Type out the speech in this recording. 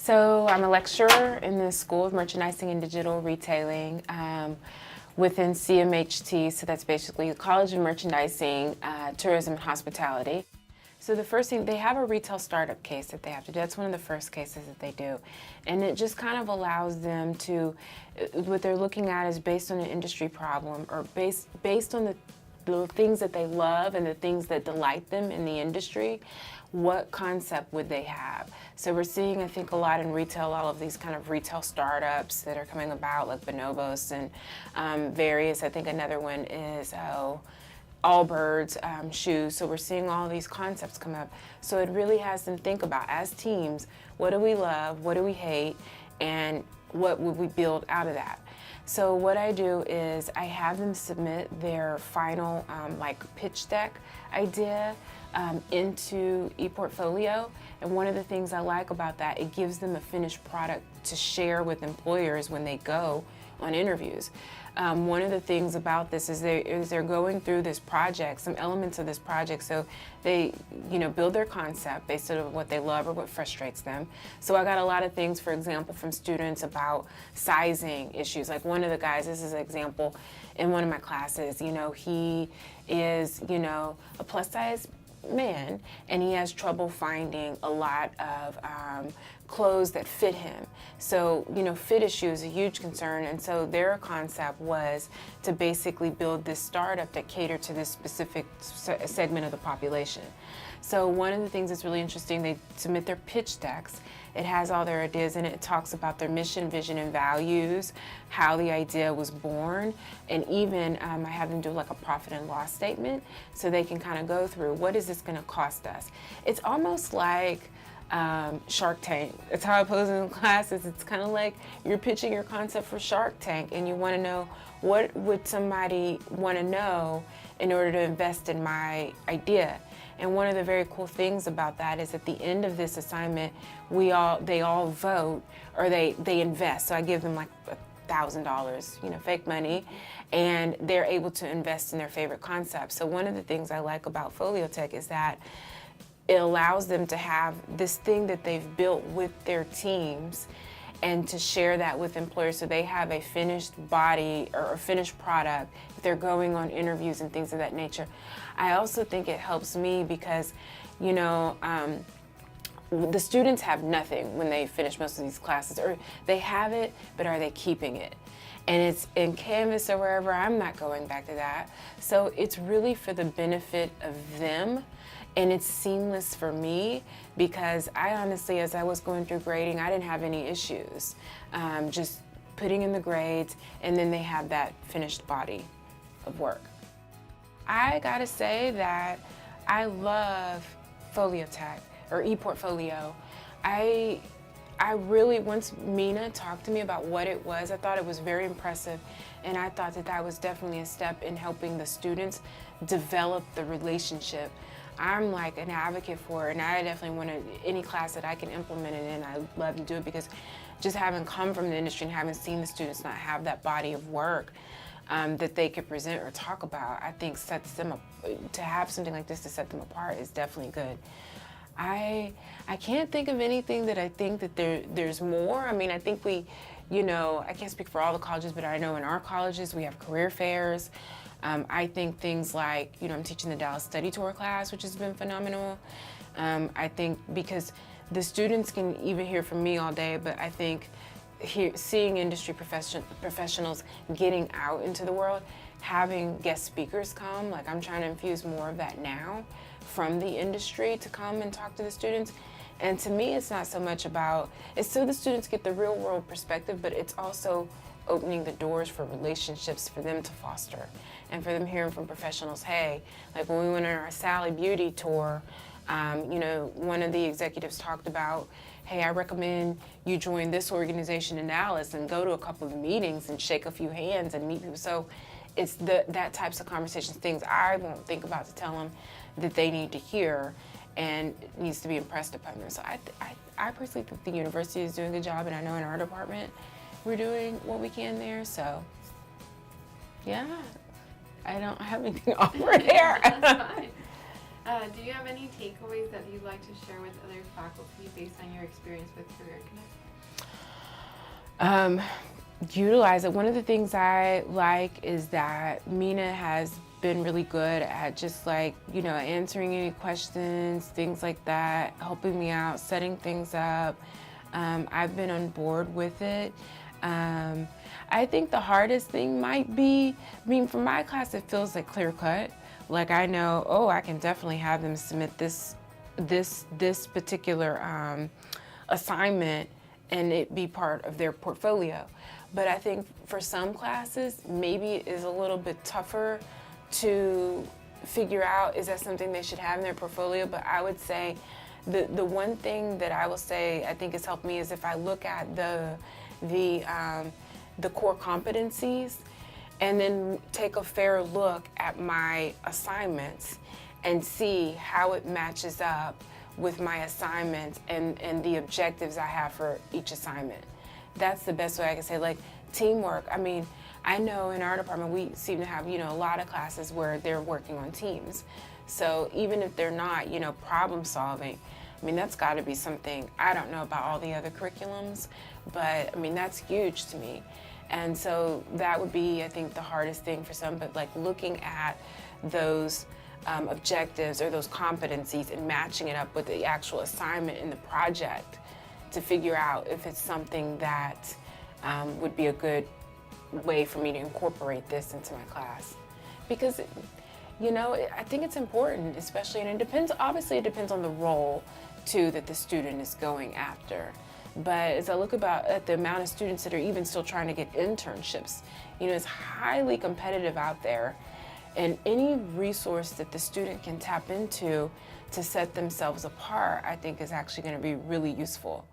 So I'm a lecturer in the School of Merchandising and Digital Retailing within CMHT, so that's basically the College of Merchandising, Tourism and Hospitality. So the first thing, they have a retail startup case that they have to do. That's one of the first cases that they do. And it just kind of allows them to, what they're looking at is based on an industry problem or based on the things that they love and the things that delight them in the industry, what concept would they have? So we're seeing, I think, a lot in retail, all of these kind of retail startups that are coming about, like Bonobos and various, I think another one is, Allbirds shoes. So we're seeing all these concepts come up. So it really has them think about, as teams, what do we love, what do we hate, and what would we build out of that? So what I do is I have them submit their final like pitch deck idea into ePortfolio. And one of the things I like about that, it gives them a finished product to share with employers when they go on interviews. One of the things about this is they're going through this project, some elements of this project, so they, build their concept based on what they love or what frustrates them. So I got a lot of things, for example, from students about sizing issues. Like one of the guys, this is an example in one of my classes, he is, a plus size man, and he has trouble finding a lot of clothes that fit him. So, fit issue is a huge concern, and so their concept was to basically build this startup that catered to this specific segment of the population. So one of the things that's really interesting, they submit their pitch decks. It has all their ideas in it. It talks about their mission, vision, and values, how the idea was born, and even I have them do like a profit and loss statement so they can kind of go through, what is this going to cost us? It's almost like Shark Tank. That's how I pose it in classes. It's kind of like you're pitching your concept for Shark Tank and you want to know, what would somebody want to know in order to invest in my idea? And one of the very cool things about that is at the end of this assignment, they all vote, or they invest. So I give them like $1,000, fake money, and they're able to invest in their favorite concepts. So one of the things I like about Foliotech is that it allows them to have this thing that they've built with their teams and to share that with employers so they have a finished body or a finished product if they're going on interviews and things of that nature. I also think it helps me because, the students have nothing when they finish most of these classes, or they have it, but are they keeping it? And it's in Canvas or wherever, I'm not going back to that. So it's really for the benefit of them. And it's seamless for me because I honestly, as I was going through grading, I didn't have any issues. Just putting in the grades, and then they have that finished body of work. I gotta say that I love Foliotech, or ePortfolio. I really, once Mina talked to me about what it was, I thought it was very impressive, and I thought that was definitely a step in helping the students develop the relationship. I'm like an advocate for it, and I definitely want to, any class that I can implement it in, I love to do it, because just having come from the industry and having seen the students not have that body of work that they could present or talk about, I think sets them up, to have something like this to set them apart is definitely good. I can't think of anything that I think that there's more. I mean, I think we, I can't speak for all the colleges, but I know in our colleges we have career fairs. I think things like, I'm teaching the Dallas Study Tour class, which has been phenomenal. I think because the students can even hear from me all day, but I think seeing industry professionals getting out into the world, having guest speakers come, like I'm trying to infuse more of that now from the industry to come and talk to the students. And to me, it's not so much about, it's so the students get the real world perspective, but it's also opening the doors for relationships for them to foster, and for them hearing from professionals, hey, like when we went on our Sally Beauty tour, one of the executives talked about, hey, I recommend you join this organization in Dallas and go to a couple of meetings and shake a few hands and meet people. So it's that types of conversations, things I won't think about to tell them that they need to hear and needs to be impressed upon them. So I personally think the university is doing a good job, and I know in our department we're doing what we can there. So yeah, I don't have anything to offer there. That's fine. Do you have any takeaways that you'd like to share with other faculty based on your experience with Career Connect? Utilize it. One of the things I like is that Mina has been really good at just like, answering any questions, things like that, helping me out, setting things up. I've been on board with it. I think the hardest thing might be, for my class, it feels like clear cut. Like I know, oh, I can definitely have them submit this particular assignment and it be part of their portfolio. But I think for some classes, maybe it is a little bit tougher to figure out, is that something they should have in their portfolio? But I would say the one thing that I will say I think has helped me is if I look at the core competencies and then take a fair look at my assignments and see how it matches up with my assignments and the objectives I have for each assignment. That's the best way I can say. Like teamwork, I know in our department we seem to have, a lot of classes where they're working on teams. So even if they're not, problem solving, that's got to be something. I don't know about all the other curriculums, but that's huge to me. And so that would be, I think, the hardest thing for some, but like looking at those objectives or those competencies and matching it up with the actual assignment in the project to figure out if it's something that would be a good way for me to incorporate this into my class. Because, I think it's important, especially, and obviously it depends on the role too that the student is going after. But as I look at the amount of students that are even still trying to get internships, it's highly competitive out there. And any resource that the student can tap into to set themselves apart, I think is actually going to be really useful.